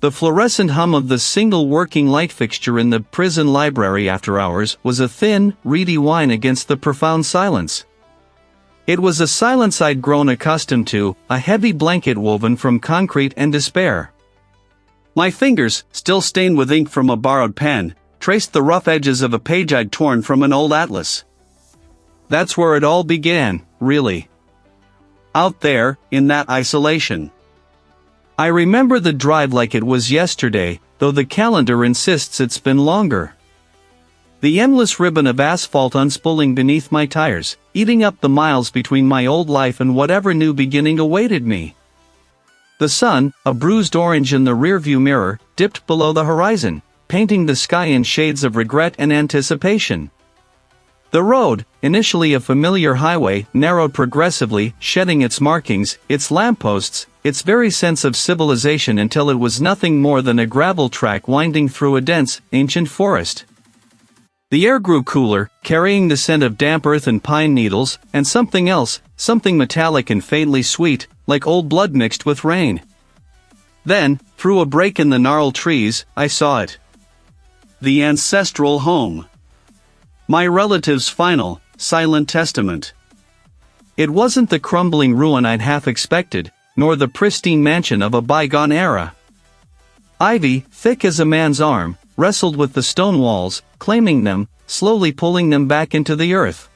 The fluorescent hum of the single working light fixture in the prison library after hours was a thin, reedy whine against the profound silence. It was a silence I'd grown accustomed to, a heavy blanket woven from concrete and despair. My fingers, still stained with ink from a borrowed pen, traced the rough edges of a page I'd torn from an old atlas. That's where it all began, really. Out there, in that isolation. I remember the drive like it was yesterday, though the calendar insists it's been longer. The endless ribbon of asphalt unspooling beneath my tires, eating up the miles between my old life and whatever new beginning awaited me. The sun, a bruised orange in the rearview mirror, dipped below the horizon, painting the sky in shades of regret and anticipation. The road, initially a familiar highway, narrowed progressively, shedding its markings, its lampposts, its very sense of civilization until it was nothing more than a gravel track winding through a dense, ancient forest. The air grew cooler, carrying the scent of damp earth and pine needles, and something else, something metallic and faintly sweet, like old blood mixed with rain. Then, through a break in the gnarled trees, I saw it. The ancestral home. My relative's final, silent testament. It wasn't the crumbling ruin I'd half expected, nor the pristine mansion of a bygone era. Ivy, thick as a man's arm, wrestled with the stone walls, claiming them, slowly pulling them back into the earth.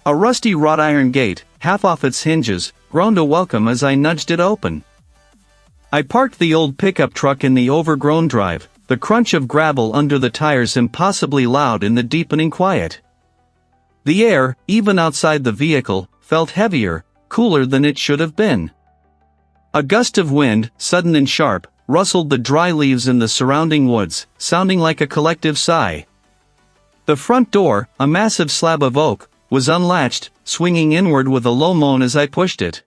A rusty wrought iron gate, half off its hinges, groaned a welcome as I nudged it open. I parked the old pickup truck in the overgrown drive, the crunch of gravel under the tires impossibly loud in the deepening quiet. The air, even outside the vehicle, felt heavier, cooler than it should have been. A gust of wind, sudden and sharp, rustled the dry leaves in the surrounding woods, sounding like a collective sigh. The front door, a massive slab of oak, was unlatched, swinging inward with a low moan as I pushed it.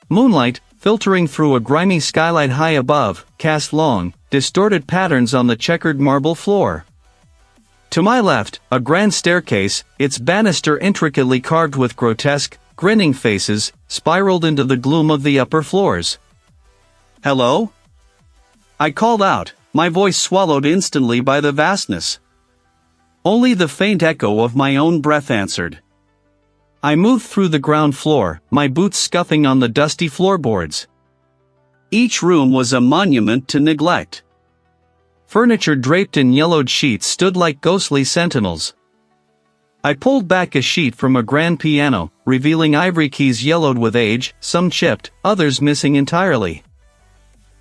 Moonlight, filtering through a grimy skylight high above, cast long, distorted patterns on the checkered marble floor. To my left, a grand staircase, its banister intricately carved with grotesque, grinning faces, spiraled into the gloom of the upper floors. "Hello?" I called out, my voice swallowed instantly by the vastness. Only the faint echo of my own breath answered. I moved through the ground floor, my boots scuffing on the dusty floorboards. Each room was a monument to neglect. Furniture draped in yellowed sheets stood like ghostly sentinels. I pulled back a sheet from a grand piano, revealing ivory keys yellowed with age, some chipped, others missing entirely.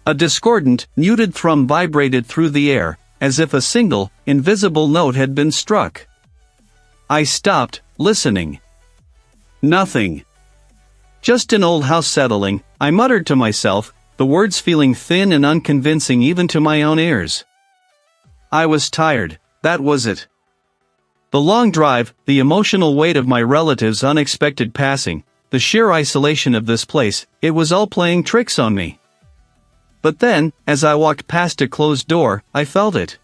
A discordant, muted thrum vibrated through the air, as if a single, invisible note had been struck. I stopped, listening. Nothing. Just an old house settling, I muttered to myself, the words feeling thin and unconvincing even to my own ears. I was tired, that was it. The long drive, the emotional weight of my relative's unexpected passing, the sheer isolation of this place, it was all playing tricks on me. But then, as I walked past a closed door, I felt it.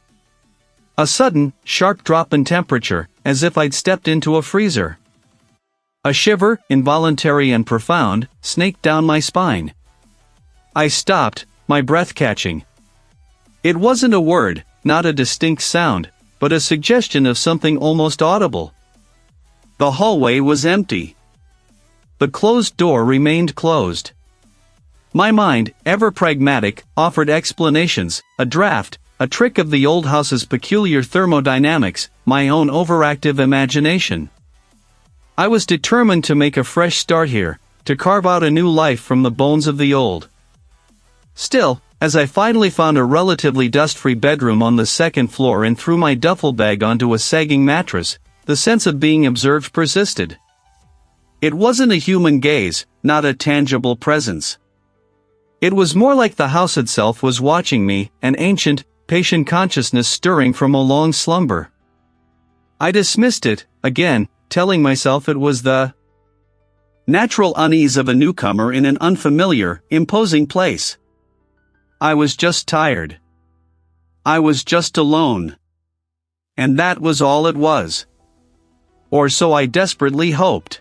A sudden, sharp drop in temperature, as if I'd stepped into a freezer. A shiver, involuntary and profound, snaked down my spine. I stopped, my breath catching. It wasn't a word, not a distinct sound, but a suggestion of something almost audible. The hallway was empty. The closed door remained closed. My mind, ever pragmatic, offered explanations, a draft, a trick of the old house's peculiar thermodynamics, my own overactive imagination. I was determined to make a fresh start here, to carve out a new life from the bones of the old. Still, as I finally found a relatively dust-free bedroom on the second floor and threw my duffel bag onto a sagging mattress, the sense of being observed persisted. It wasn't a human gaze, not a tangible presence. It was more like the house itself was watching me, an ancient, patient consciousness stirring from a long slumber. I dismissed it, again, telling myself it was the natural unease of a newcomer in an unfamiliar, imposing place. I was just tired. I was just alone. And that was all it was. Or so I desperately hoped.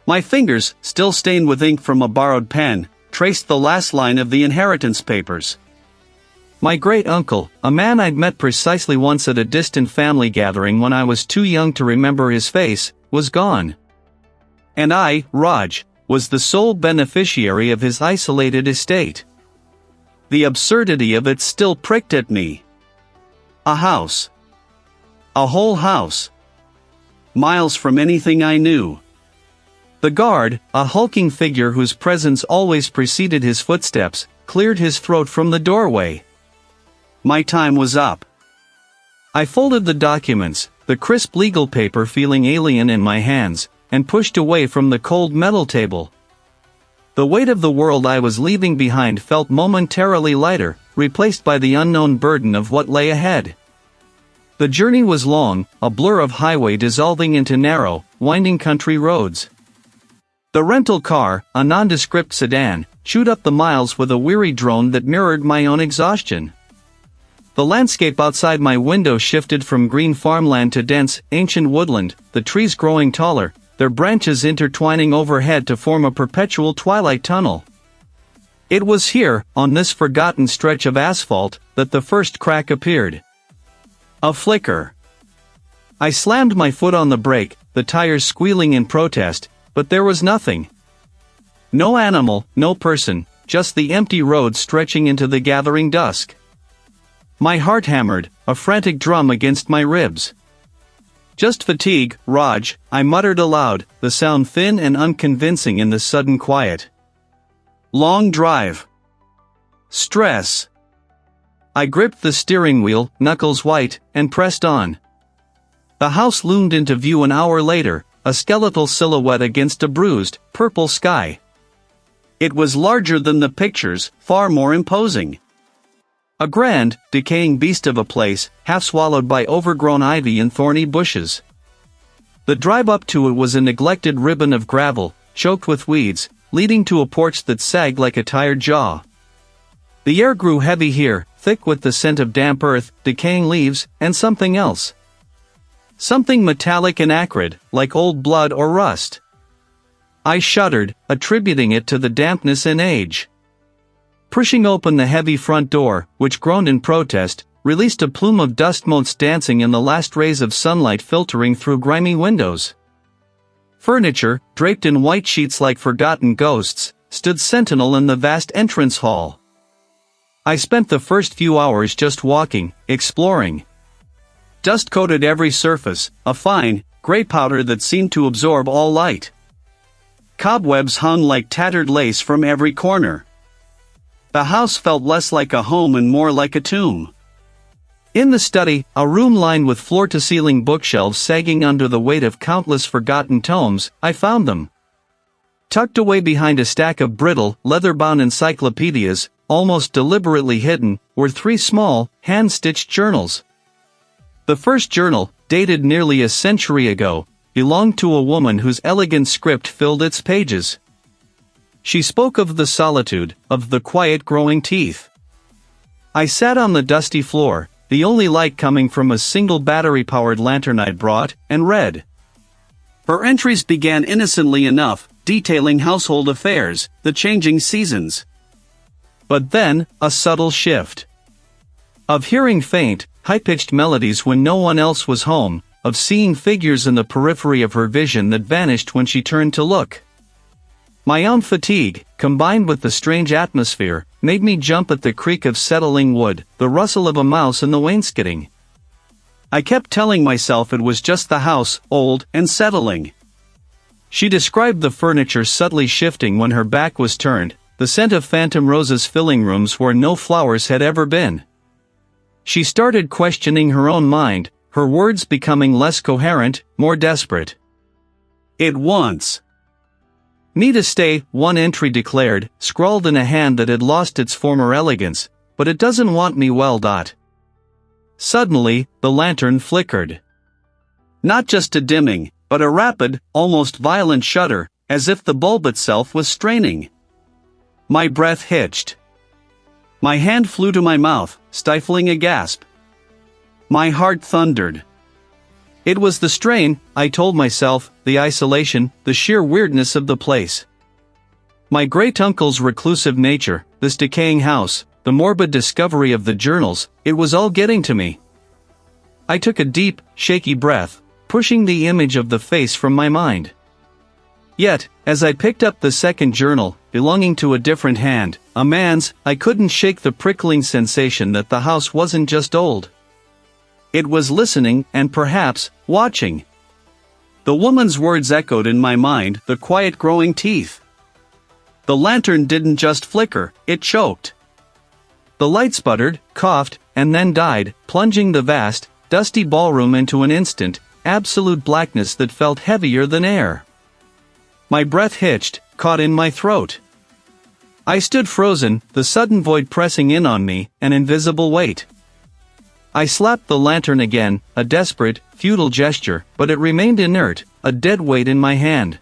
My fingers, still stained with ink from a borrowed pen, traced the last line of the inheritance papers. My great-uncle, a man I'd met precisely once at a distant family gathering when I was too young to remember his face, was gone. And I, Raj, was the sole beneficiary of his isolated estate. The absurdity of it still pricked at me. A house. A whole house. Miles from anything I knew. The guard, a hulking figure whose presence always preceded his footsteps, cleared his throat from the doorway. My time was up. I folded the documents, the crisp legal paper feeling alien in my hands, and pushed away from the cold metal table. The weight of the world I was leaving behind felt momentarily lighter, replaced by the unknown burden of what lay ahead. The journey was long, a blur of highway dissolving into narrow, winding country roads. The rental car, a nondescript sedan, chewed up the miles with a weary drone that mirrored my own exhaustion. The landscape outside my window shifted from green farmland to dense, ancient woodland, the trees growing taller, their branches intertwining overhead to form a perpetual twilight tunnel. It was here, on this forgotten stretch of asphalt, that the first crack appeared. A flicker. I slammed my foot on the brake, the tires squealing in protest, but there was nothing. No animal, no person, just the empty road stretching into the gathering dusk. My heart hammered, a frantic drum against my ribs. Just fatigue, Raj, I muttered aloud, the sound thin and unconvincing in the sudden quiet. Long drive. Stress. I gripped the steering wheel, knuckles white, and pressed on. The house loomed into view an hour later, a skeletal silhouette against a bruised, purple sky. It was larger than the pictures, far more imposing. A grand, decaying beast of a place, half swallowed by overgrown ivy and thorny bushes. The drive up to it was a neglected ribbon of gravel, choked with weeds, leading to a porch that sagged like a tired jaw. The air grew heavy here, thick with the scent of damp earth, decaying leaves, and something else. Something metallic and acrid, like old blood or rust. I shuddered, attributing it to the dampness and age. Pushing open the heavy front door, which groaned in protest, released a plume of dust motes dancing in the last rays of sunlight filtering through grimy windows. Furniture, draped in white sheets like forgotten ghosts, stood sentinel in the vast entrance hall. I spent the first few hours just walking, exploring. Dust coated every surface, a fine, gray powder that seemed to absorb all light. Cobwebs hung like tattered lace from every corner. The house felt less like a home and more like a tomb. In the study, a room lined with floor-to-ceiling bookshelves sagging under the weight of countless forgotten tomes, I found them. Tucked away behind a stack of brittle, leather-bound encyclopedias, almost deliberately hidden, were 3 small, hand-stitched journals. The first journal, dated nearly a century ago, belonged to a woman whose elegant script filled its pages. She spoke of the solitude, of the quiet growing teeth. I sat on the dusty floor, the only light coming from a single battery-powered lantern I'd brought, and read. Her entries began innocently enough, detailing household affairs, the changing seasons. But then, a subtle shift. Of hearing faint, high-pitched melodies when no one else was home, of seeing figures in the periphery of her vision that vanished when she turned to look. My own fatigue, combined with the strange atmosphere, made me jump at the creak of settling wood, the rustle of a mouse in the wainscoting. I kept telling myself it was just the house, old and settling. She described the furniture subtly shifting when her back was turned, the scent of phantom roses filling rooms where no flowers had ever been. She started questioning her own mind, her words becoming less coherent, more desperate. It wants me to stay, one entry declared, scrawled in a hand that had lost its former elegance, but it doesn't want me well. Suddenly, the lantern flickered. Not just a dimming, but a rapid, almost violent shudder, as if the bulb itself was straining. My breath hitched. My hand flew to my mouth, stifling a gasp. My heart thundered. It was the strain, I told myself, the isolation, the sheer weirdness of the place. My great-uncle's reclusive nature, this decaying house, the morbid discovery of the journals, it was all getting to me. I took a deep, shaky breath, pushing the image of the face from my mind. Yet, as I picked up the second journal, belonging to a different hand, a man's, I couldn't shake the prickling sensation that the house wasn't just old. It was listening and perhaps, watching. The woman's words echoed in my mind, the quiet growing teeth. The lantern didn't just flicker, it choked. The light sputtered, coughed, and then died, plunging the vast, dusty ballroom into an instant, absolute blackness that felt heavier than air. My breath hitched, caught in my throat. I stood frozen, the sudden void pressing in on me, an invisible weight. I slapped the lantern again, a desperate, futile gesture, but it remained inert, a dead weight in my hand.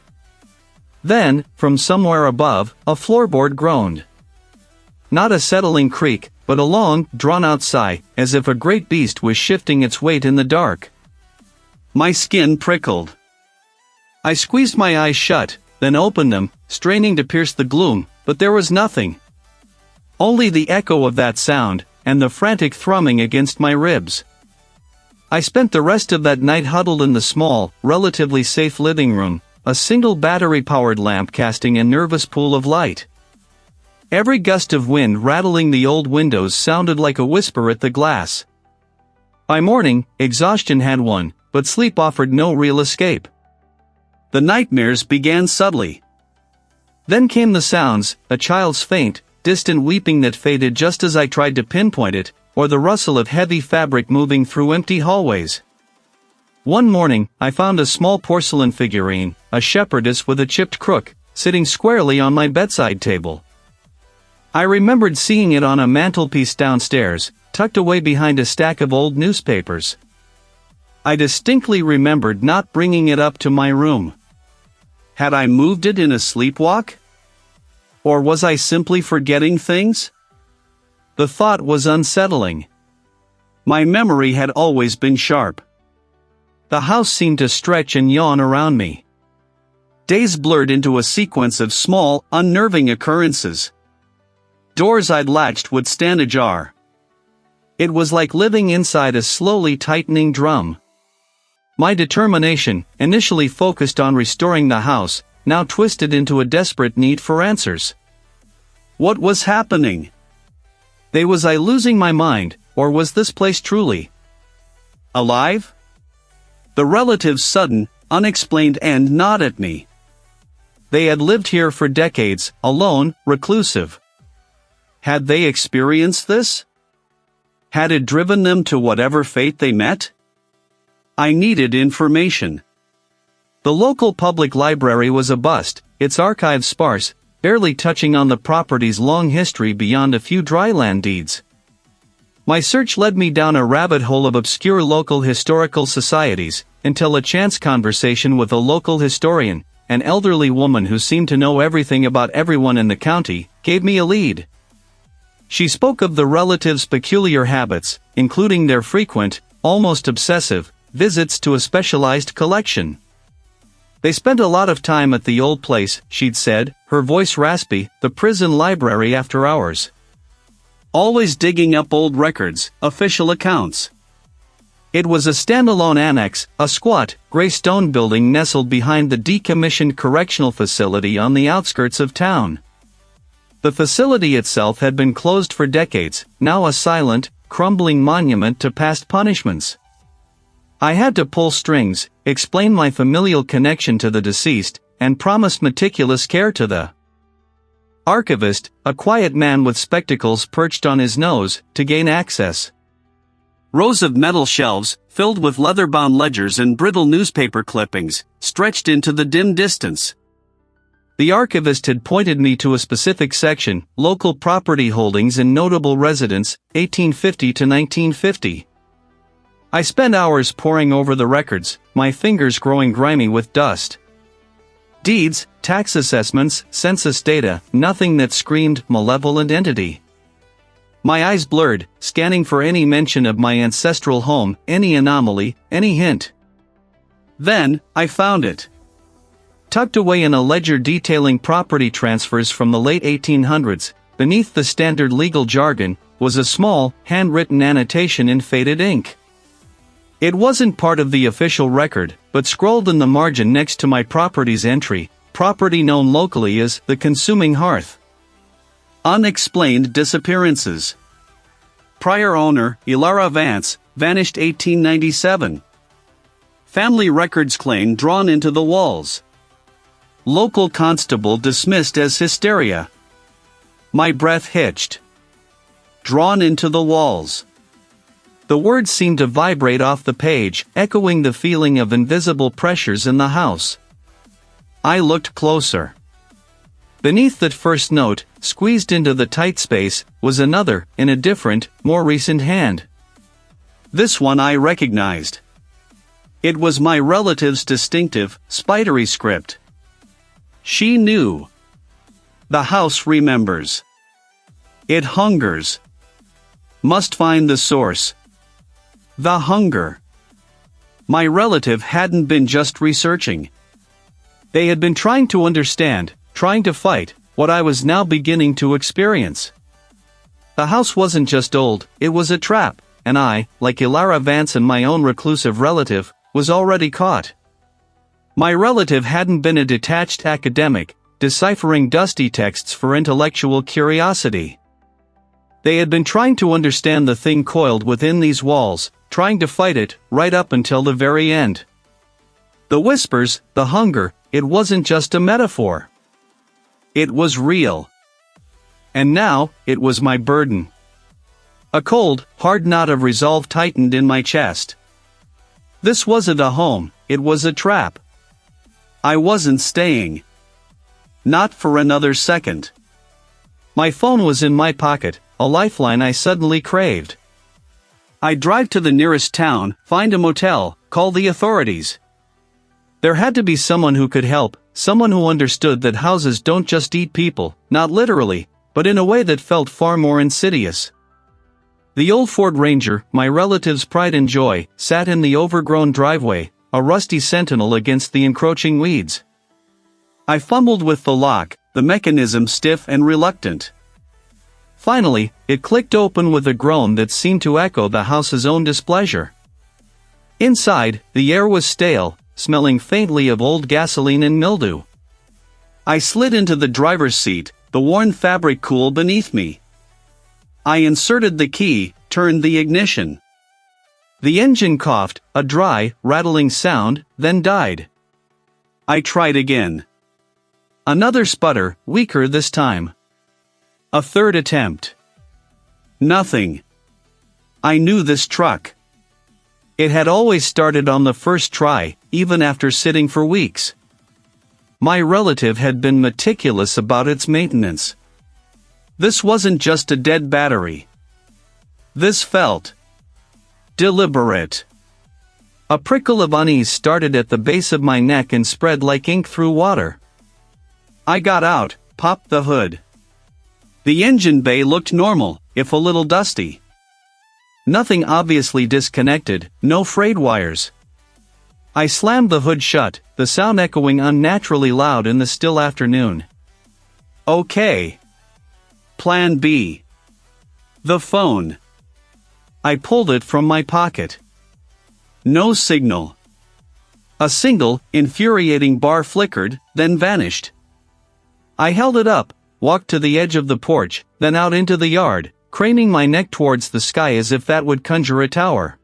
Then, from somewhere above, a floorboard groaned. Not a settling creak, but a long, drawn-out sigh, as if a great beast was shifting its weight in the dark. My skin prickled. I squeezed my eyes shut, then opened them, straining to pierce the gloom, but there was nothing. Only the echo of that sound, and the frantic thrumming against my ribs. I spent the rest of that night huddled in the small, relatively safe living room, a single battery-powered lamp casting a nervous pool of light. Every gust of wind rattling the old windows sounded like a whisper at the glass. By morning, exhaustion had won, but sleep offered no real escape. The nightmares began subtly. Then came the sounds, a child's faint, distant weeping that faded just as I tried to pinpoint it, or the rustle of heavy fabric moving through empty hallways. One morning, I found a small porcelain figurine, a shepherdess with a chipped crook, sitting squarely on my bedside table. I remembered seeing it on a mantelpiece downstairs, tucked away behind a stack of old newspapers. I distinctly remembered not bringing it up to my room. Had I moved it in a sleepwalk? Or was I simply forgetting things? The thought was unsettling. My memory had always been sharp. The house seemed to stretch and yawn around me. Days blurred into a sequence of small, unnerving occurrences. Doors I'd latched would stand ajar. It was like living inside a slowly tightening drum. My determination, initially focused on restoring the house, now twisted into a desperate need for answers. What was happening? Was I losing my mind, or was this place truly alive? The relatives' sudden, unexplained end gnawed at me. They had lived here for decades, alone, reclusive. Had they experienced this? Had it driven them to whatever fate they met? I needed information. The local public library was a bust, its archives sparse, barely touching on the property's long history beyond a few dryland deeds. My search led me down a rabbit hole of obscure local historical societies, until a chance conversation with a local historian, an elderly woman who seemed to know everything about everyone in the county, gave me a lead. She spoke of the relatives' peculiar habits, including their frequent, almost obsessive, visits to a specialized collection. They spent a lot of time at the old place, she'd said, her voice raspy, the prison library after hours. Always digging up old records, official accounts. It was a standalone annex, a squat, gray stone building nestled behind the decommissioned correctional facility on the outskirts of town. The facility itself had been closed for decades, now a silent, crumbling monument to past punishments. I had to pull strings, explain my familial connection to the deceased, and promise meticulous care to the archivist, a quiet man with spectacles perched on his nose, to gain access. Rows of metal shelves, filled with leather-bound ledgers and brittle newspaper clippings, stretched into the dim distance. The archivist had pointed me to a specific section, local property holdings and notable residents, 1850 to 1950. I spent hours poring over the records, my fingers growing grimy with dust. Deeds, tax assessments, census data, nothing that screamed malevolent entity. My eyes blurred, scanning for any mention of my ancestral home, any anomaly, any hint. Then, I found it. Tucked away in a ledger detailing property transfers from the late 1800s, beneath the standard legal jargon, was a small, handwritten annotation in faded ink. It wasn't part of the official record, but scrolled in the margin next to my property's entry, property known locally as the Consuming Hearth. Unexplained disappearances. Prior owner, Elara Vance, vanished 1897. Family records claim drawn into the walls. Local constable dismissed as hysteria. My breath hitched. Drawn into the walls. The words seemed to vibrate off the page, echoing the feeling of invisible pressures in the house. I looked closer. Beneath that first note, squeezed into the tight space, was another, in a different, more recent hand. This one I recognized. It was my relative's distinctive, spidery script. She knew. The house remembers. It hungers. Must find the source. The hunger. My relative hadn't been just researching. They had been trying to understand, trying to fight, what I was now beginning to experience. The house wasn't just old, it was a trap, and I, like Elara Vance and my own reclusive relative, was already caught. My relative hadn't been a detached academic, deciphering dusty texts for intellectual curiosity. They had been trying to understand the thing coiled within these walls, trying to fight it, right up until the very end. The whispers, the hunger, it wasn't just a metaphor. It was real. And now, it was my burden. A cold, hard knot of resolve tightened in my chest. This wasn't a home, it was a trap. I wasn't staying. Not for another second. My phone was in my pocket, a lifeline I suddenly craved. I'd drive to the nearest town, find a motel, call the authorities. There had to be someone who could help, someone who understood that houses don't just eat people, not literally, but in a way that felt far more insidious. The old Ford Ranger, my relative's pride and joy, sat in the overgrown driveway, a rusty sentinel against the encroaching weeds. I fumbled with the lock, the mechanism stiff and reluctant. Finally, it clicked open with a groan that seemed to echo the house's own displeasure. Inside, the air was stale, smelling faintly of old gasoline and mildew. I slid into the driver's seat, the worn fabric cool beneath me. I inserted the key, turned the ignition. The engine coughed, a dry, rattling sound, then died. I tried again. Another sputter, weaker this time. A third attempt. Nothing. I knew this truck. It had always started on the first try, even after sitting for weeks. My relative had been meticulous about its maintenance. This wasn't just a dead battery. This felt deliberate. A prickle of unease started at the base of my neck and spread like ink through water. I got out, popped the hood. The engine bay looked normal, if a little dusty. Nothing obviously disconnected, no frayed wires. I slammed the hood shut, the sound echoing unnaturally loud in the still afternoon. Okay. Plan B. The phone. I pulled it from my pocket. No signal. A single, infuriating bar flickered, then vanished. I held it up, walked to the edge of the porch, then out into the yard, craning my neck towards the sky as if that would conjure a tower.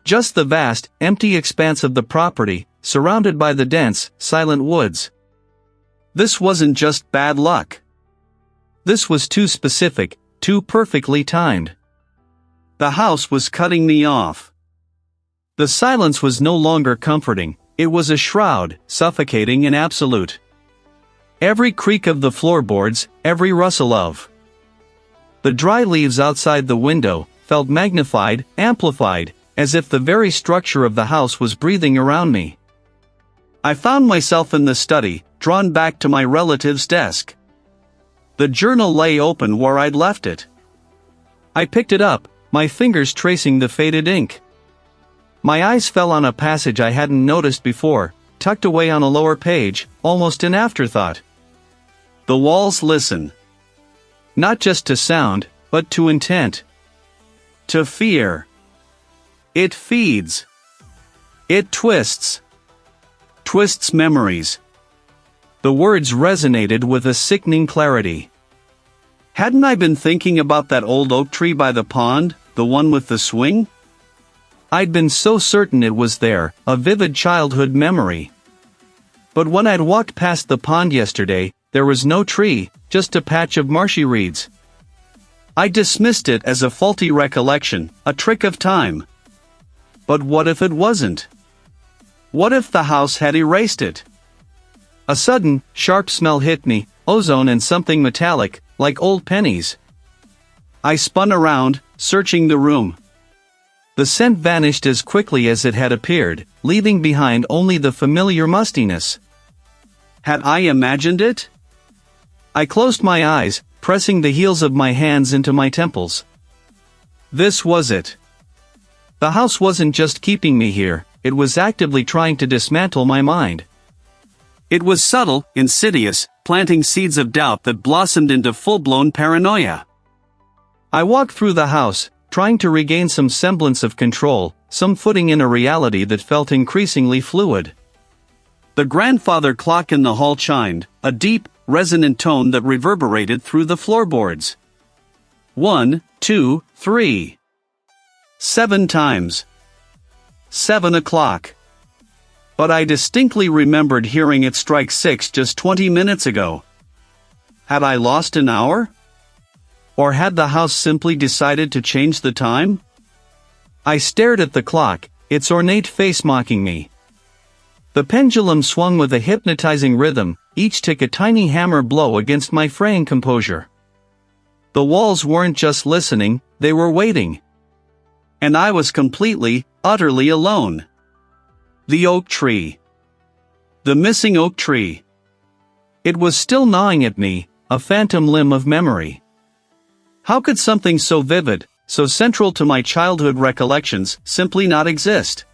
Just the vast, empty expanse of the property, surrounded by the dense, silent woods. This wasn't just bad luck. This was too specific, too perfectly timed. The house was cutting me off. The silence was no longer comforting, it was a shroud, suffocating and absolute. Every creak of the floorboards, every rustle of the dry leaves outside the window, felt magnified, amplified, as if the very structure of the house was breathing around me. I found myself in the study, drawn back to my relative's desk. The journal lay open where I'd left it. I picked it up, my fingers tracing the faded ink. My eyes fell on a passage I hadn't noticed before, tucked away on a lower page, almost an afterthought. The walls listen. Not just to sound, but to intent. To fear. It feeds. It twists. Twists memories. The words resonated with a sickening clarity. Hadn't I been thinking about that old oak tree by the pond, the one with the swing? I'd been so certain it was there, a vivid childhood memory. But when I'd walked past the pond yesterday, there was no tree, just a patch of marshy reeds. I dismissed it as a faulty recollection, a trick of time. But what if it wasn't? What if the house had erased it? A sudden, sharp smell hit me, ozone and something metallic, like old pennies. I spun around, searching the room. The scent vanished as quickly as it had appeared, leaving behind only the familiar mustiness. Had I imagined it? I closed my eyes, pressing the heels of my hands into my temples. This was it. The house wasn't just keeping me here, it was actively trying to dismantle my mind. It was subtle, insidious, planting seeds of doubt that blossomed into full-blown paranoia. I walked through the house, trying to regain some semblance of control, some footing in a reality that felt increasingly fluid. The grandfather clock in the hall chimed, a deep, resonant tone that reverberated through the floorboards. 1, 2, 3. 7 times. 7 o'clock. But I distinctly remembered hearing it strike 6 just 20 minutes ago. Had I lost an hour? Or had the house simply decided to change the time? I stared at the clock, its ornate face mocking me. The pendulum swung with a hypnotizing rhythm, each tick a tiny hammer blow against my fraying composure. The walls weren't just listening, they were waiting. And I was completely, utterly alone. The oak tree. The missing oak tree. It was still gnawing at me, a phantom limb of memory. How could something so vivid, so central to my childhood recollections, simply not exist?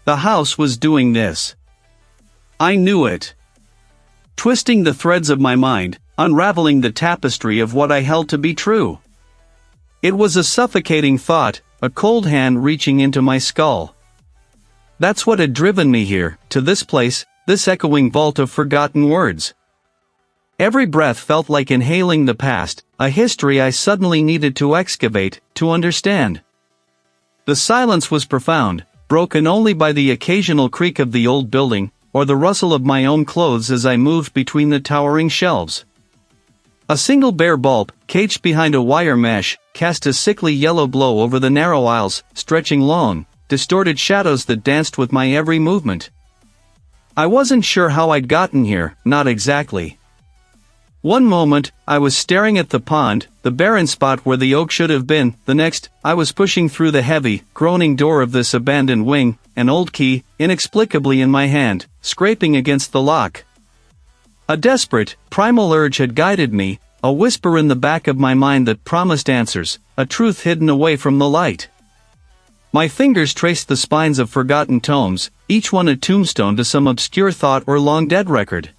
The house was doing this. I knew it. Twisting the threads of my mind, unraveling the tapestry of what I held to be true. It was a suffocating thought, a cold hand reaching into my skull. That's what had driven me here, to this place, this echoing vault of forgotten words. Every breath felt like inhaling the past, a history I suddenly needed to excavate, to understand. The silence was profound, broken only by the occasional creak of the old building, or the rustle of my own clothes as I moved between the towering shelves. A single bare bulb, caged behind a wire mesh, cast a sickly yellow glow over the narrow aisles, stretching long, distorted shadows that danced with my every movement. I wasn't sure how I'd gotten here, not exactly. One moment, I was staring at the pond, the barren spot where the oak should have been. The next, I was pushing through the heavy, groaning door of this abandoned wing, an old key, inexplicably in my hand, scraping against the lock. A desperate, primal urge had guided me, a whisper in the back of my mind that promised answers, a truth hidden away from the light. My fingers traced the spines of forgotten tomes, each one a tombstone to some obscure thought or long-dead record.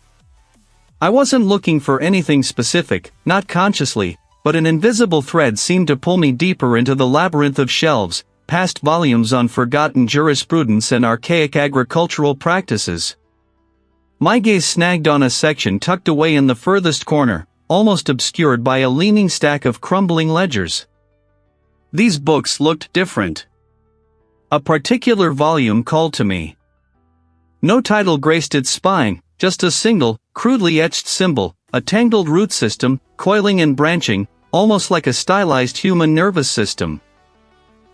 I wasn't looking for anything specific, not consciously, but an invisible thread seemed to pull me deeper into the labyrinth of shelves, past volumes on forgotten jurisprudence and archaic agricultural practices. My gaze snagged on a section tucked away in the furthest corner, almost obscured by a leaning stack of crumbling ledgers. These books looked different. A particular volume called to me. No title graced its spine, just a single, crudely etched symbol, a tangled root system, coiling and branching, almost like a stylized human nervous system.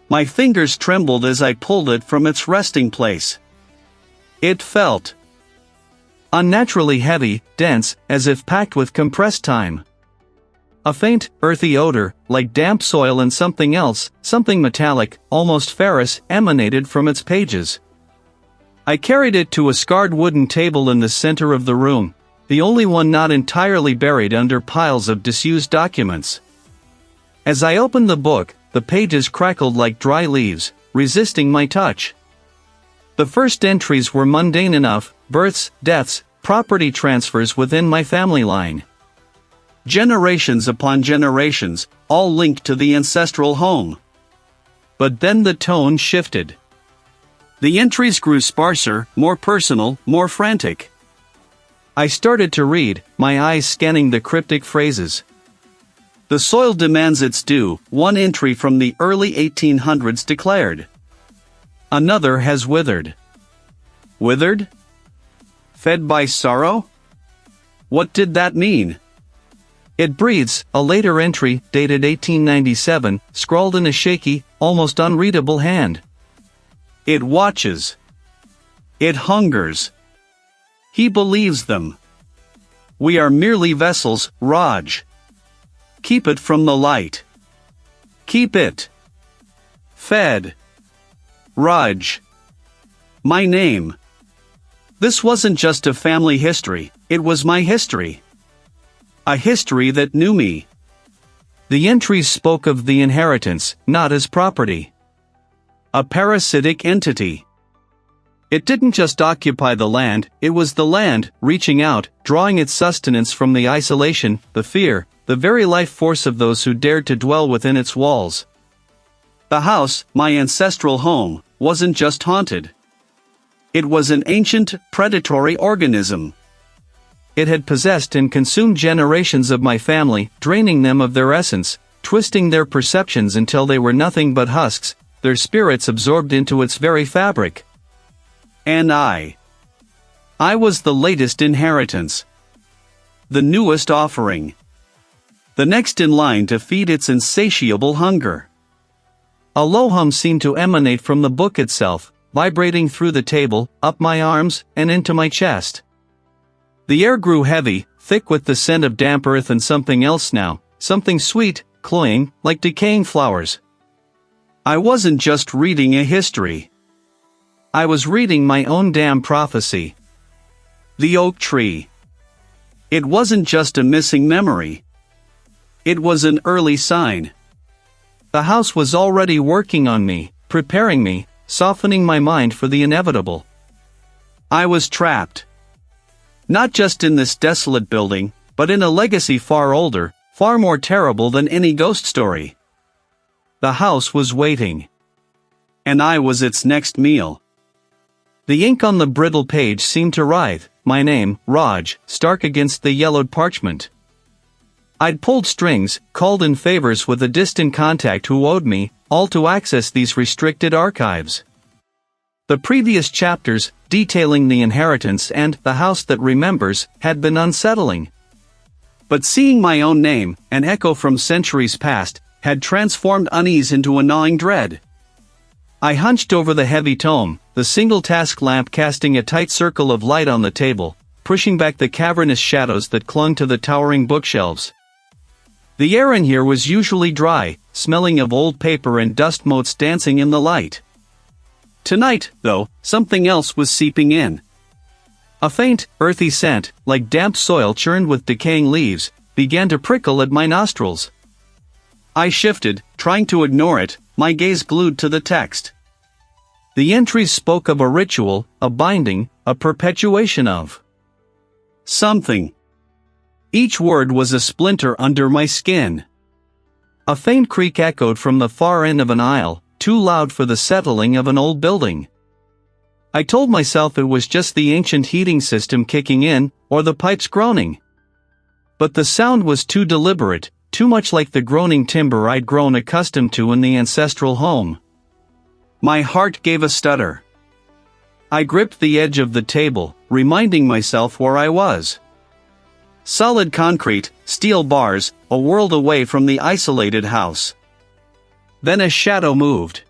My fingers trembled as I pulled it from its resting place. It felt unnaturally heavy, dense, as if packed with compressed time. A faint, earthy odor, like damp soil and something else, something metallic, almost ferrous, emanated from its pages. I carried it to a scarred wooden table in the center of the room, the only one not entirely buried under piles of disused documents. As I opened the book, the pages crackled like dry leaves, resisting my touch. The first entries were mundane enough: births, deaths, property transfers within my family line. generations upon generations, all linked to the ancestral home. But then the tone shifted. The entries grew sparser, more personal, more frantic. I started to read, my eyes scanning the cryptic phrases. The soil demands its due, one entry from the early 1800s declared. Another has withered. Withered? Fed by sorrow? What did that mean? It breathes, a later entry, dated 1897, scrawled in a shaky, almost unreadable hand. It watches. It hungers. He believes them. We are merely vessels, Raj. Keep it from the light. Keep it. Fed. Raj. My name. This wasn't just a family history, it was my history. A history that knew me. The entries spoke of the inheritance, not as property. A parasitic entity. It didn't just occupy the land, it was the land, reaching out, drawing its sustenance from the isolation, the fear, the very life force of those who dared to dwell within its walls. The house, my ancestral home, wasn't just haunted. It was an ancient, predatory organism. It had possessed and consumed generations of my family, draining them of their essence, twisting their perceptions until they were nothing but husks, their spirits absorbed into its very fabric. And I was the latest inheritance. The newest offering. The next in line to feed its insatiable hunger. A low hum seemed to emanate from the book itself, vibrating through the table, up my arms, and into my chest. The air grew heavy, thick with the scent of damp earth and something else now, something sweet, cloying, like decaying flowers. I wasn't just reading a history. I was reading my own damn prophecy. The oak tree. It wasn't just a missing memory. It was an early sign. The house was already working on me, preparing me, softening my mind for the inevitable. I was trapped. Not just in this desolate building, but in a legacy far older, far more terrible than any ghost story. The house was waiting. And I was its next meal. The ink on the brittle page seemed to writhe, my name, Raj, stark against the yellowed parchment. I'd pulled strings, called in favors with a distant contact who owed me, all to access these restricted archives. The previous chapters, detailing the inheritance and the house that remembers, had been unsettling. But seeing my own name, an echo from centuries past, had transformed unease into a gnawing dread. I hunched over the heavy tome, the single task lamp casting a tight circle of light on the table, pushing back the cavernous shadows that clung to the towering bookshelves. The air in here was usually dry, smelling of old paper and dust motes dancing in the light. Tonight, though, something else was seeping in. A faint, earthy scent, like damp soil churned with decaying leaves, began to prickle at my nostrils. I shifted, trying to ignore it, my gaze glued to the text. The entries spoke of a ritual, a binding, a perpetuation of something. Each word was a splinter under my skin. A faint creak echoed from the far end of an aisle, too loud for the settling of an old building. I told myself it was just the ancient heating system kicking in, or the pipes groaning. But the sound was too deliberate, too much like the groaning timber I'd grown accustomed to in the ancestral home. My heart gave a stutter. I gripped the edge of the table, reminding myself where I was. Solid concrete, steel bars, a world away from the isolated house. Then a shadow moved.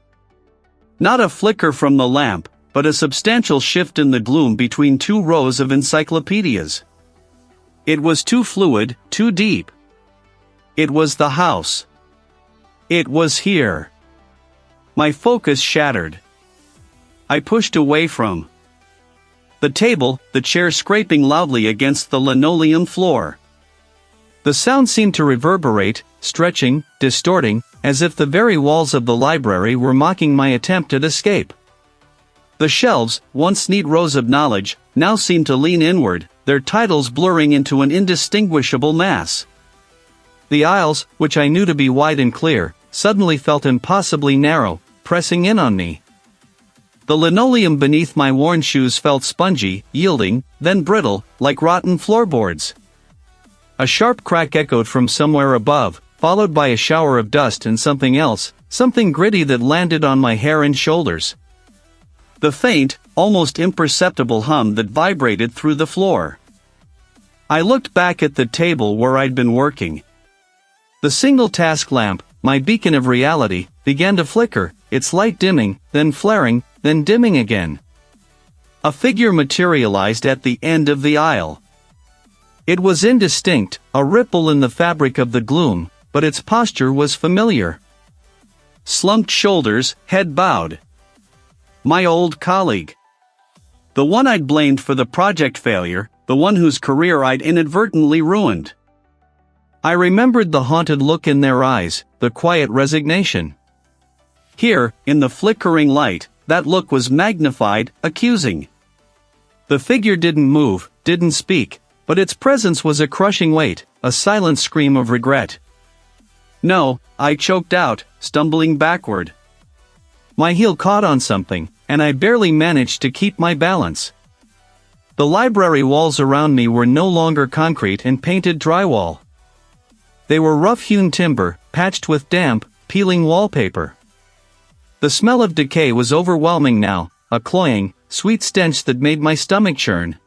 Not a flicker from the lamp, but a substantial shift in the gloom between two rows of encyclopedias. It was too fluid, too deep. It was the house. It was here. My focus shattered. I pushed away from the table, the chair scraping loudly against the linoleum floor. The sound seemed to reverberate, stretching, distorting, as if the very walls of the library were mocking my attempt at escape. The shelves, once neat rows of knowledge, now seemed to lean inward, their titles blurring into an indistinguishable mass. The aisles, which I knew to be wide and clear, suddenly felt impossibly narrow, pressing in on me. The linoleum beneath my worn shoes felt spongy, yielding, then brittle, like rotten floorboards. A sharp crack echoed from somewhere above, followed by a shower of dust and something else, something gritty that landed on my hair and shoulders. The faint, almost imperceptible hum that vibrated through the floor. I looked back at the table where I'd been working. The single task lamp, my beacon of reality, began to flicker, its light dimming, then flaring, then dimming again. A figure materialized at the end of the aisle. It was indistinct, a ripple in the fabric of the gloom, but its posture was familiar. Slumped shoulders, head bowed. My old colleague. The one I'd blamed for the project failure, the one whose career I'd inadvertently ruined. I remembered the haunted look in their eyes, the quiet resignation. Here, in the flickering light, that look was magnified, accusing. The figure didn't move, didn't speak, but its presence was a crushing weight, a silent scream of regret. "No," I choked out, stumbling backward. My heel caught on something, and I barely managed to keep my balance. The library walls around me were no longer concrete and painted drywall. They were rough-hewn timber, patched with damp, peeling wallpaper. The smell of decay was overwhelming now, a cloying, sweet stench that made my stomach churn.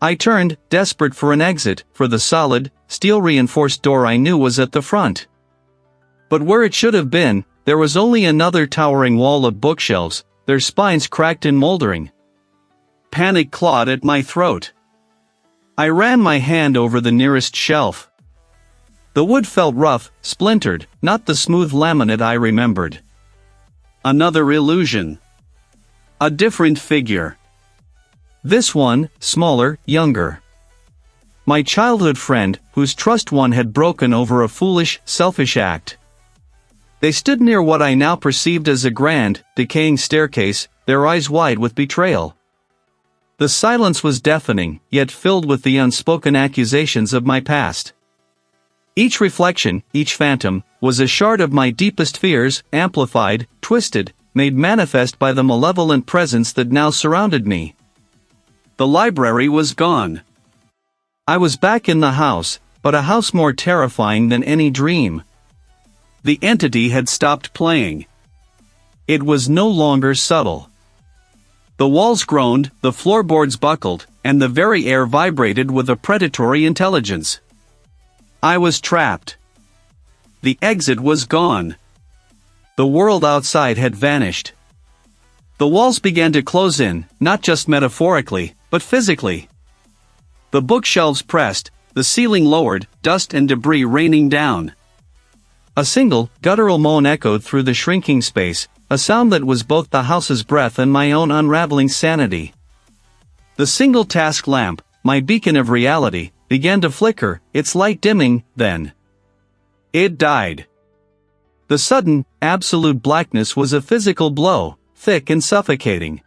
I turned, desperate for an exit, for the solid, steel-reinforced door I knew was at the front. But where it should have been, there was only another towering wall of bookshelves, their spines cracked and moldering. Panic clawed at my throat. I ran my hand over the nearest shelf. The wood felt rough, splintered, not the smooth laminate I remembered. Another illusion. A different figure. This one, smaller, younger. My childhood friend, whose trust one had broken over a foolish, selfish act. They stood near what I now perceived as a grand, decaying staircase, their eyes wide with betrayal. The silence was deafening, yet filled with the unspoken accusations of my past. Each reflection, each phantom, was a shard of my deepest fears, amplified, twisted, made manifest by the malevolent presence that now surrounded me. The library was gone. I was back in the house, but a house more terrifying than any dream. The entity had stopped playing. It was no longer subtle. The walls groaned, the floorboards buckled, and the very air vibrated with a predatory intelligence. I was trapped. The exit was gone. The world outside had vanished. The walls began to close in, not just metaphorically, but physically. The bookshelves pressed, the ceiling lowered, dust and debris raining down. A single, guttural moan echoed through the shrinking space, a sound that was both the house's breath and my own unraveling sanity. The single task lamp, my beacon of reality, began to flicker, its light dimming, then it died. The sudden, absolute blackness was a physical blow, thick and suffocating.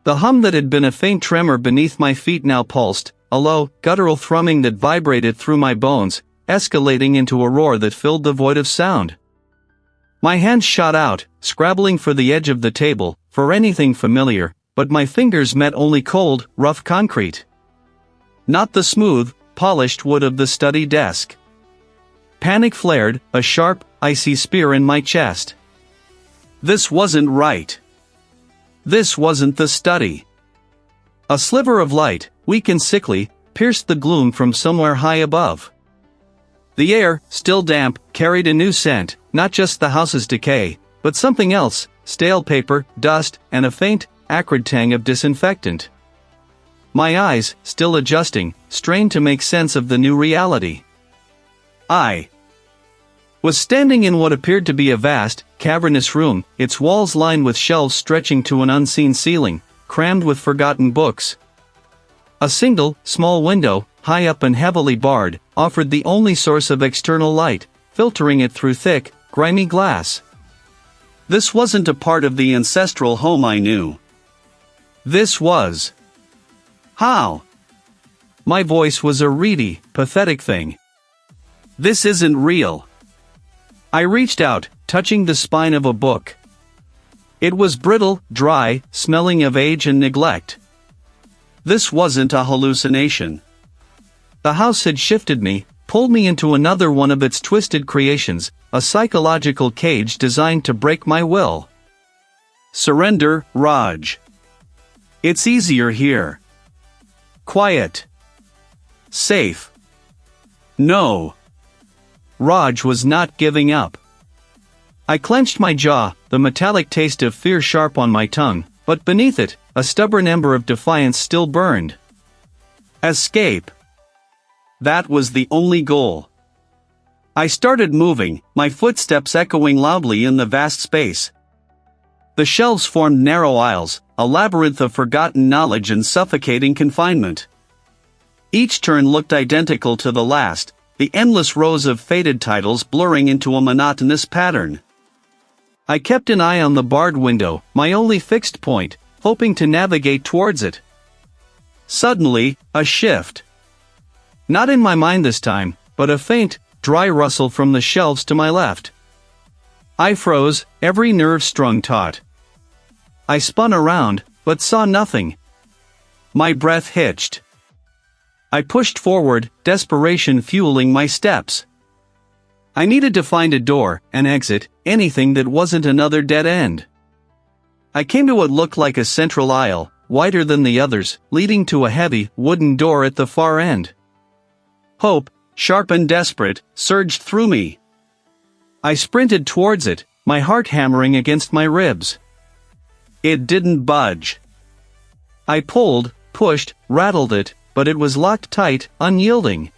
The hum that had been a faint tremor beneath my feet now pulsed, a low, guttural thrumming that vibrated through my bones, escalating into a roar that filled the void of sound. My hands shot out, scrabbling for the edge of the table, for anything familiar, but my fingers met only cold, rough concrete. Not the smooth, polished wood of the study desk. Panic flared, a sharp, icy spear in my chest. This wasn't right. This wasn't the study. A sliver of light, weak and sickly, pierced the gloom from somewhere high above. The air, still damp, carried a new scent, not just the house's decay, but something else, stale paper, dust, and a faint, acrid tang of disinfectant. My eyes, still adjusting, strained to make sense of the new reality. I was standing in what appeared to be a vast, cavernous room, its walls lined with shelves stretching to an unseen ceiling, crammed with forgotten books. A single, small window, high up and heavily barred, offered the only source of external light, filtering it through thick, grimy glass. This wasn't a part of the ancestral home I knew. This was. How? My voice was a reedy, pathetic thing. This isn't real. I reached out, touching the spine of a book. It was brittle, dry, smelling of age and neglect. This wasn't a hallucination. The house had shifted me, pulled me into another one of its twisted creations, a psychological cage designed to break my will. Surrender, Raj. It's easier here. Quiet. Safe. No. Raj was not giving up. I clenched my jaw, the metallic taste of fear sharp on my tongue, but beneath it, a stubborn ember of defiance still burned. Escape. That was the only goal. I started moving, my footsteps echoing loudly in the vast space. The shelves formed narrow aisles, a labyrinth of forgotten knowledge and suffocating confinement. Each turn looked identical to the last, the endless rows of faded titles blurring into a monotonous pattern. I kept an eye on the barred window, my only fixed point, hoping to navigate towards it. Suddenly, a shift. Not in my mind this time, but a faint, dry rustle from the shelves to my left. I froze, every nerve strung taut. I spun around, but saw nothing. My breath hitched. I pushed forward, desperation fueling my steps. I needed to find a door, an exit, anything that wasn't another dead end. I came to what looked like a central aisle, wider than the others, leading to a heavy, wooden door at the far end. Hope, sharp and desperate, surged through me. I sprinted towards it, my heart hammering against my ribs. It didn't budge. I pulled, pushed, rattled it, but it was locked tight, unyielding.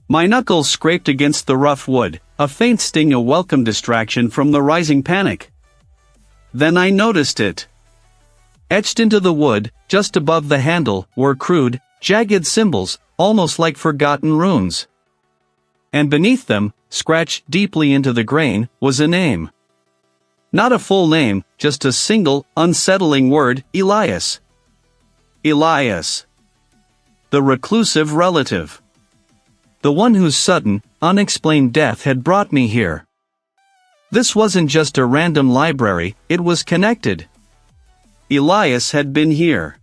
My knuckles scraped against the rough wood, a faint sting a welcome distraction from the rising panic. Then I noticed it. Etched into the wood, just above the handle, were crude, jagged symbols, almost like forgotten runes. And beneath them, scratched deeply into the grain, was a name. Not a full name, just a single, unsettling word, Elias. Elias. The reclusive relative. The one whose sudden, unexplained death had brought me here. This wasn't just a random library, it was connected. Elias had been here.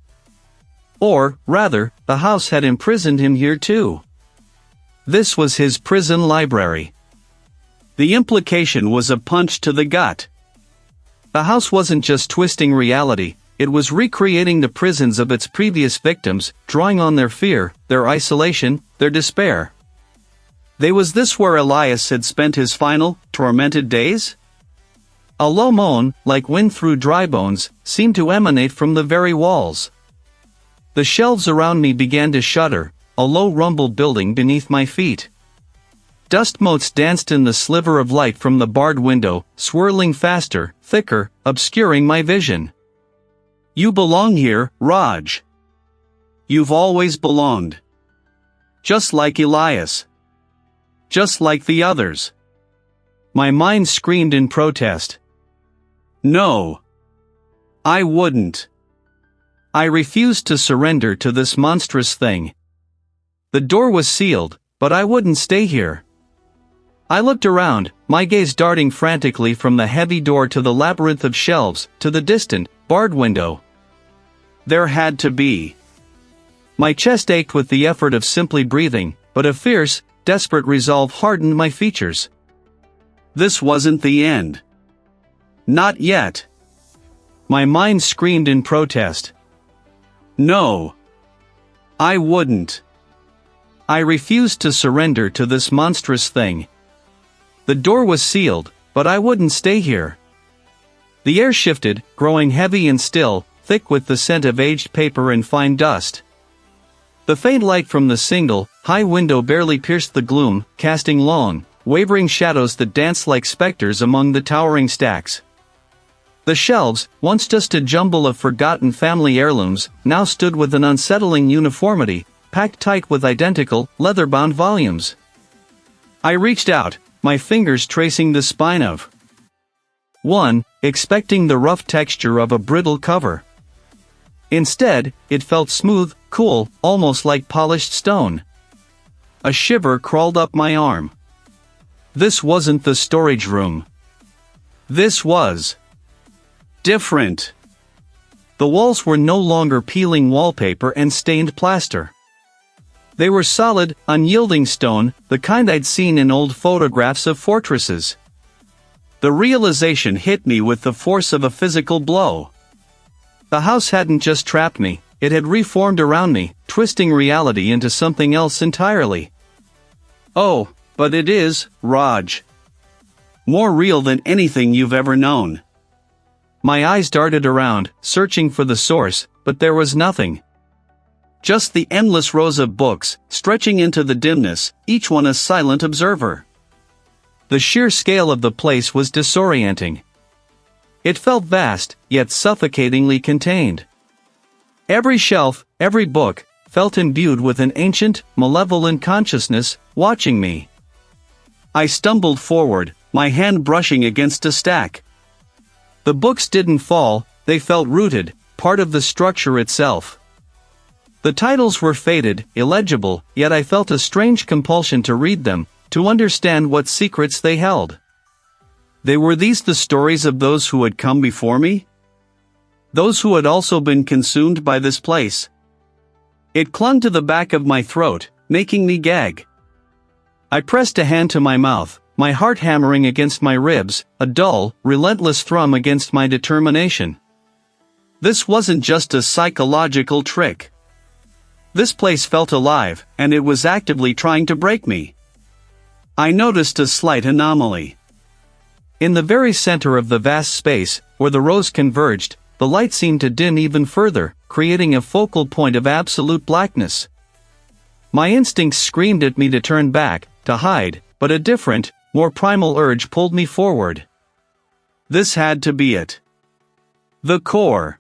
Or, rather, the house had imprisoned him here too. This was his prison library. The implication was a punch to the gut. The house wasn't just twisting reality, it was recreating the prisons of its previous victims, drawing on their fear, their isolation, their despair. Was this where Elias had spent his final, tormented days? A low moan, like wind through dry bones, seemed to emanate from the very walls. The shelves around me began to shudder, a low rumble building beneath my feet. Dust motes danced in the sliver of light from the barred window, swirling faster, thicker, obscuring my vision. You belong here, Raj. You've always belonged. Just like Elias. Just like the others. My mind screamed in protest. No. I wouldn't. I refused to surrender to this monstrous thing. The door was sealed, but I wouldn't stay here. I looked around, my gaze darting frantically from the heavy door to the labyrinth of shelves, to the distant, barred window. There had to be. My chest ached with the effort of simply breathing, but a fierce, desperate resolve hardened my features. This wasn't the end. Not yet. My mind screamed in protest. No. I wouldn't. I refused to surrender to this monstrous thing. The door was sealed, but I wouldn't stay here. The air shifted, growing heavy and still, thick with the scent of aged paper and fine dust. The faint light from the single, high window barely pierced the gloom, casting long, wavering shadows that danced like specters among the towering stacks. The shelves, once just a jumble of forgotten family heirlooms, now stood with an unsettling uniformity, packed tight with identical, leather-bound volumes. I reached out, my fingers tracing the spine of one, expecting the rough texture of a brittle cover. Instead, it felt smooth, cool, almost like polished stone. A shiver crawled up my arm. This wasn't the storage room. This was different. The walls were no longer peeling wallpaper and stained plaster. They were solid, unyielding stone, the kind I'd seen in old photographs of fortresses. The realization hit me with the force of a physical blow. The house hadn't just trapped me, it had reformed around me, twisting reality into something else entirely. Oh, but it is, Raj. More real than anything you've ever known. My eyes darted around, searching for the source, but there was nothing. Just the endless rows of books, stretching into the dimness, each one a silent observer. The sheer scale of the place was disorienting. It felt vast, yet suffocatingly contained. Every shelf, every book, felt imbued with an ancient, malevolent consciousness, watching me. I stumbled forward, my hand brushing against a stack. The books didn't fall, they felt rooted, part of the structure itself. The titles were faded, illegible, yet I felt a strange compulsion to read them, to understand what secrets they held. Were these the stories of those who had come before me? Those who had also been consumed by this place? It clung to the back of my throat, making me gag. I pressed a hand to my mouth, my heart hammering against my ribs, a dull, relentless thrum against my determination. This wasn't just a psychological trick. This place felt alive, and it was actively trying to break me. I noticed a slight anomaly. In the very center of the vast space, where the rows converged, the light seemed to dim even further, creating a focal point of absolute blackness. My instincts screamed at me to turn back, to hide, but a different, more primal urge pulled me forward. This had to be it. The core.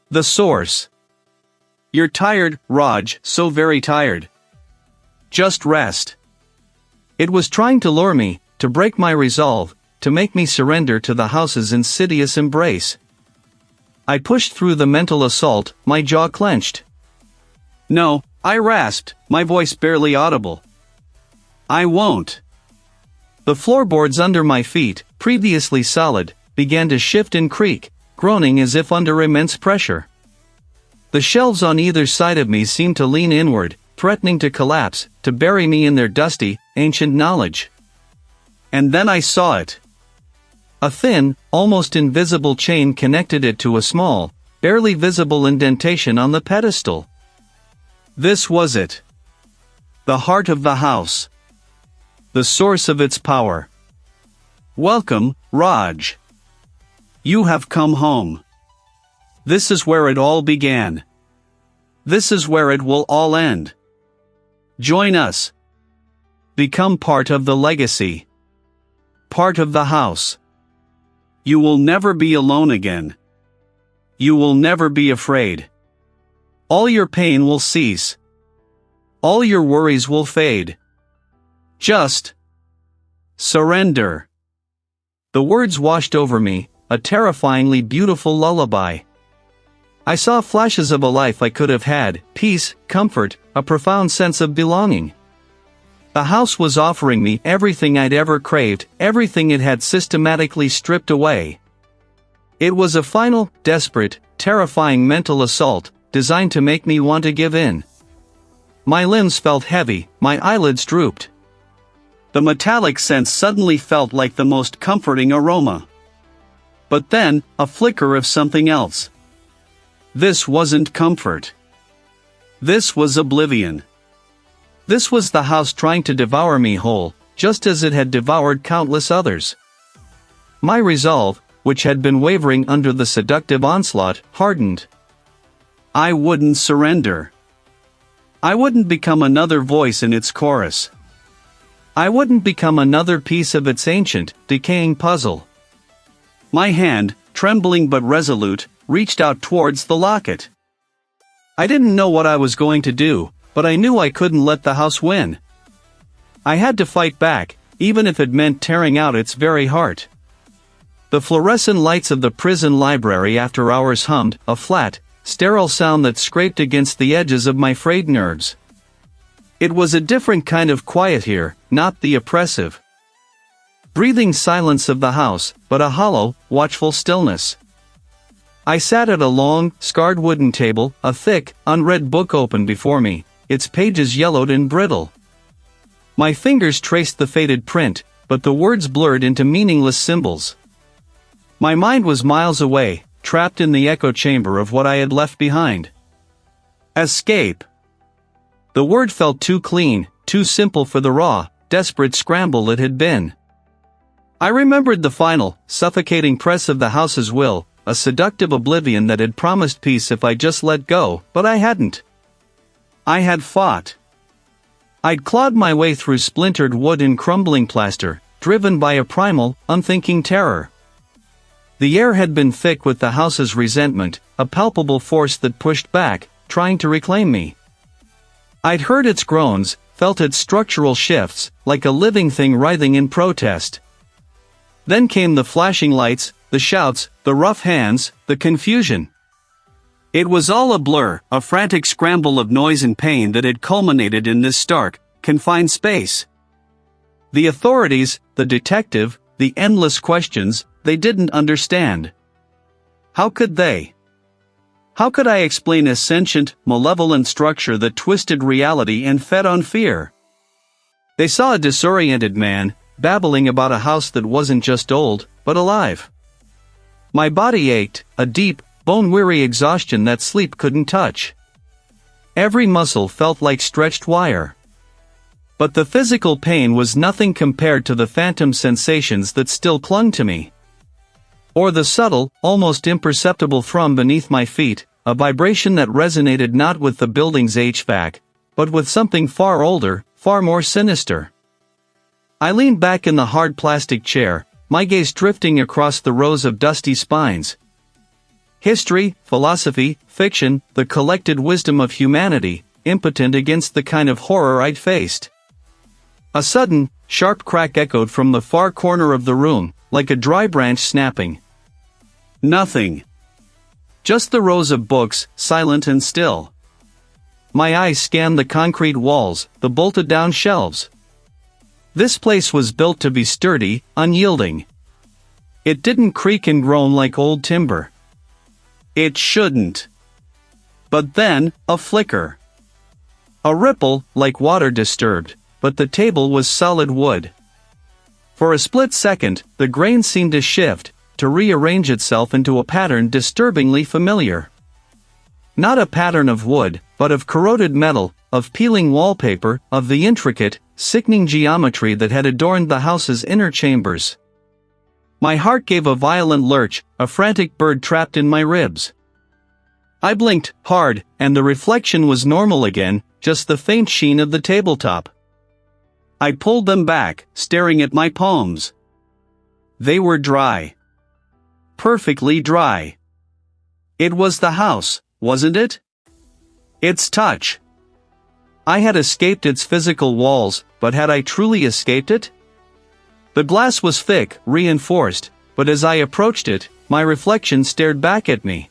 The source. You're tired, Raj, so very tired. Just rest. It was trying to lure me, to break my resolve, to make me surrender to the house's insidious embrace. I pushed through the mental assault, my jaw clenched. No, I rasped, my voice barely audible. I won't. The floorboards under my feet, previously solid, began to shift and creak, groaning as if under immense pressure. The shelves on either side of me seemed to lean inward, threatening to collapse, to bury me in their dusty, ancient knowledge. And then I saw it. A thin, almost invisible chain connected it to a small, barely visible indentation on the pedestal. This was it. The heart of the house. The source of its power. Welcome, Raj. You have come home. This is where it all began. This is where it will all end. Join us. Become part of the legacy. Part of the house. You will never be alone again. You will never be afraid. All your pain will cease. All your worries will fade. Just surrender. The words washed over me, a terrifyingly beautiful lullaby. I saw flashes of a life I could have had, peace, comfort, a profound sense of belonging. The house was offering me everything I'd ever craved, everything it had systematically stripped away. It was a final, desperate, terrifying mental assault, designed to make me want to give in. My limbs felt heavy, my eyelids drooped. The metallic scent suddenly felt like the most comforting aroma. But then, a flicker of something else. This wasn't comfort. This was oblivion. This was the house trying to devour me whole, just as it had devoured countless others. My resolve, which had been wavering under the seductive onslaught, hardened. I wouldn't surrender. I wouldn't become another voice in its chorus. I wouldn't become another piece of its ancient, decaying puzzle. My hand, trembling but resolute, reached out towards the locket. I didn't know what I was going to do, but I knew I couldn't let the house win. I had to fight back, even if it meant tearing out its very heart. The fluorescent lights of the prison library after hours hummed, a flat, sterile sound that scraped against the edges of my frayed nerves. It was a different kind of quiet here, not the oppressive, breathing silence of the house, but a hollow, watchful stillness. I sat at a long, scarred wooden table, a thick, unread book open before me, its pages yellowed and brittle. My fingers traced the faded print, but the words blurred into meaningless symbols. My mind was miles away, trapped in the echo chamber of what I had left behind. Escape. The word felt too clean, too simple for the raw, desperate scramble it had been. I remembered the final, suffocating press of the house's will, a seductive oblivion that had promised peace if I just let go, but I hadn't. I had fought. I'd clawed my way through splintered wood and crumbling plaster, driven by a primal, unthinking terror. The air had been thick with the house's resentment, a palpable force that pushed back, trying to reclaim me. I'd heard its groans, felt its structural shifts, like a living thing writhing in protest. Then came the flashing lights, the shouts, the rough hands, the confusion. It was all a blur, a frantic scramble of noise and pain that had culminated in this stark, confined space. The authorities, the detective, the endless questions, they didn't understand. How could they? How could I explain a sentient, malevolent structure that twisted reality and fed on fear? They saw a disoriented man, babbling about a house that wasn't just old, but alive. My body ached, a deep, bone-weary exhaustion that sleep couldn't touch. Every muscle felt like stretched wire. But the physical pain was nothing compared to the phantom sensations that still clung to me. Or the subtle, almost imperceptible thrum beneath my feet, a vibration that resonated not with the building's HVAC, but with something far older, far more sinister. I leaned back in the hard plastic chair, my gaze drifting across the rows of dusty spines. History, philosophy, fiction, the collected wisdom of humanity, impotent against the kind of horror I'd faced. A sudden, sharp crack echoed from the far corner of the room, like a dry branch snapping. Nothing. Just the rows of books, silent and still. My eyes scanned the concrete walls, the bolted-down shelves. This place was built to be sturdy, unyielding. It didn't creak and groan like old timber. It shouldn't. But then, a flicker. A ripple, like water disturbed, but the table was solid wood. For a split second, the grain seemed to shift, to rearrange itself into a pattern disturbingly familiar. Not a pattern of wood, but of corroded metal, of peeling wallpaper, of the intricate, sickening geometry that had adorned the house's inner chambers. My heart gave a violent lurch, a frantic bird trapped in my ribs. I blinked, hard, and the reflection was normal again, just the faint sheen of the tabletop. I pulled them back, staring at my palms. They were dry. Perfectly dry. It was the house, wasn't it? Its touch. I had escaped its physical walls, but had I truly escaped it? The glass was thick, reinforced, but as I approached it, my reflection stared back at me.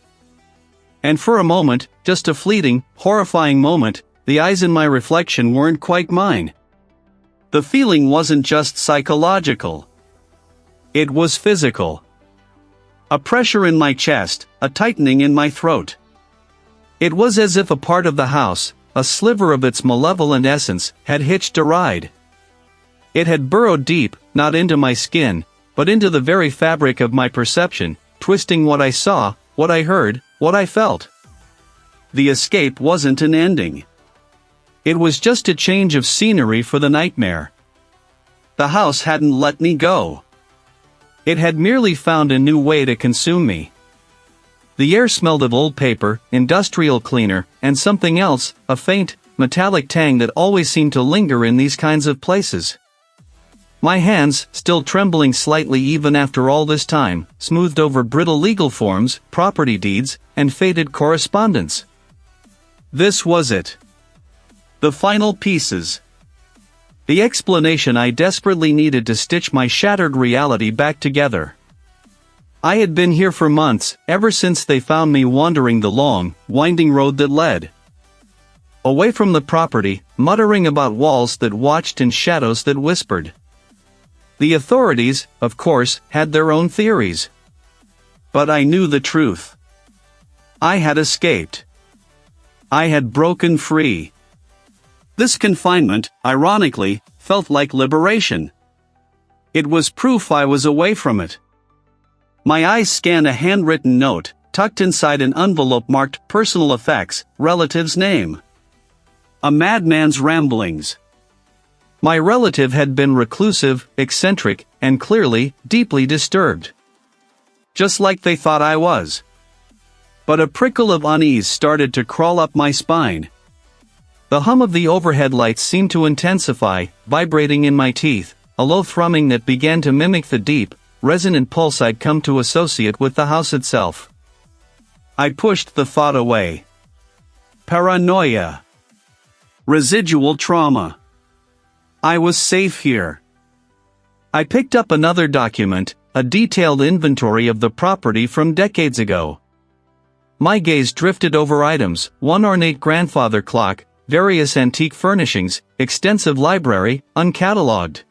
And for a moment, just a fleeting, horrifying moment, the eyes in my reflection weren't quite mine. The feeling wasn't just psychological. It was physical. A pressure in my chest, a tightening in my throat. It was as if a part of the house, a sliver of its malevolent essence, had hitched a ride. It had burrowed deep, not into my skin, but into the very fabric of my perception, twisting what I saw, what I heard, what I felt. The escape wasn't an ending. It was just a change of scenery for the nightmare. The house hadn't let me go. It had merely found a new way to consume me. The air smelled of old paper, industrial cleaner, and something else, a faint, metallic tang that always seemed to linger in these kinds of places. My hands, still trembling slightly even after all this time, smoothed over brittle legal forms, property deeds, and faded correspondence. This was it. The final pieces. The explanation I desperately needed to stitch my shattered reality back together. I had been here for months, ever since they found me wandering the long, winding road that led away from the property, muttering about walls that watched and shadows that whispered. The authorities, of course, had their own theories. But I knew the truth. I had escaped. I had broken free. This confinement, ironically, felt like liberation. It was proof I was away from it. My eyes scanned a handwritten note, tucked inside an envelope marked "Personal Effects, Relative's Name." A madman's ramblings. My relative had been reclusive, eccentric, and clearly, deeply disturbed. Just like they thought I was. But a prickle of unease started to crawl up my spine. The hum of the overhead lights seemed to intensify, vibrating in my teeth, a low thrumming that began to mimic the deep, resonant pulse I'd come to associate with the house itself. I pushed the thought away. Paranoia. Residual trauma. I was safe here. I picked up another document, a detailed inventory of the property from decades ago. My gaze drifted over items, one ornate grandfather clock, various antique furnishings, extensive library, uncatalogued.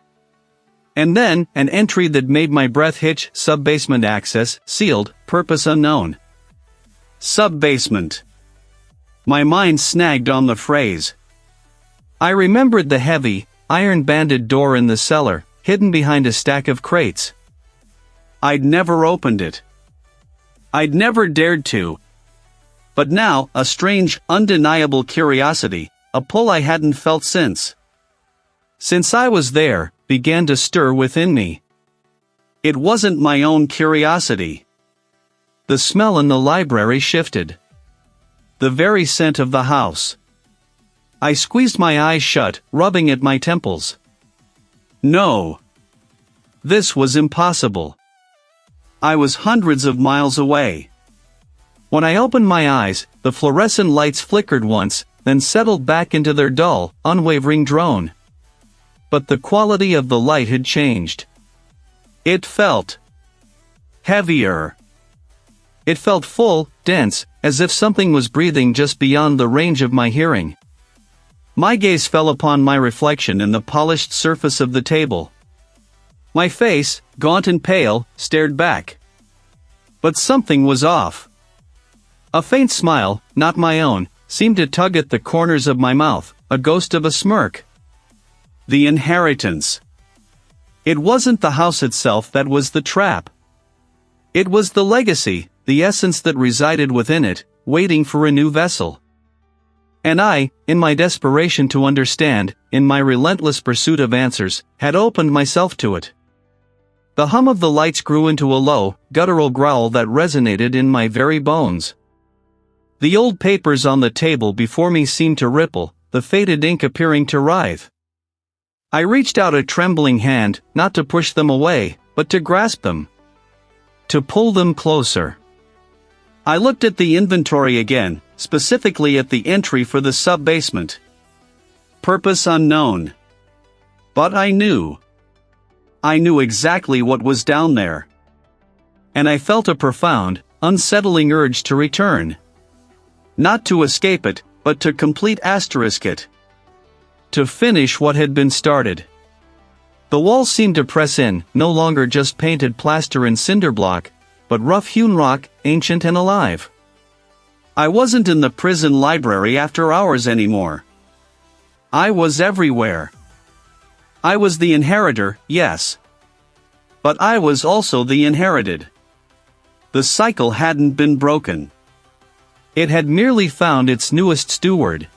And then, an entry that made my breath hitch: sub-basement access, sealed, purpose unknown. Sub-basement. My mind snagged on the phrase. I remembered the heavy, iron-banded door in the cellar, hidden behind a stack of crates. I'd never opened it. I'd never dared to. But now, a strange, undeniable curiosity, a pull I hadn't felt since I was there, began to stir within me. It wasn't my own curiosity. The smell in the library shifted. The very scent of the house. I squeezed my eyes shut, rubbing at my temples. No. This was impossible. I was hundreds of miles away. When I opened my eyes, the fluorescent lights flickered once, then settled back into their dull, unwavering drone. But the quality of the light had changed. It felt heavier. It felt full, dense, as if something was breathing just beyond the range of my hearing. My gaze fell upon my reflection in the polished surface of the table. My face, gaunt and pale, stared back. But something was off. A faint smile, not my own, seemed to tug at the corners of my mouth, a ghost of a smirk. The inheritance. It wasn't the house itself that was the trap. It was the legacy, the essence that resided within it, waiting for a new vessel. And I, in my desperation to understand, in my relentless pursuit of answers, had opened myself to it. The hum of the lights grew into a low, guttural growl that resonated in my very bones. The old papers on the table before me seemed to ripple, the faded ink appearing to writhe. I reached out a trembling hand, not to push them away, but to grasp them. To pull them closer. I looked at the inventory again, specifically at the entry for the sub-basement. Purpose unknown. But I knew. I knew exactly what was down there. And I felt a profound, unsettling urge to return. Not to escape it, but to complete asterisk it. To finish what had been started. The walls seemed to press in, no longer just painted plaster and cinder block, but rough-hewn rock, ancient and alive. I wasn't in the prison library after hours anymore. I was everywhere. I was the inheritor, yes. But I was also the inherited. The cycle hadn't been broken. It had merely found its newest steward.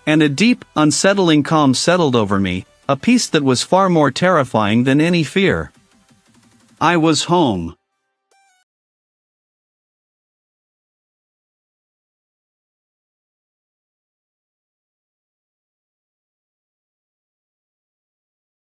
And a deep, unsettling calm settled over me, a peace that was far more terrifying than any fear. I was home.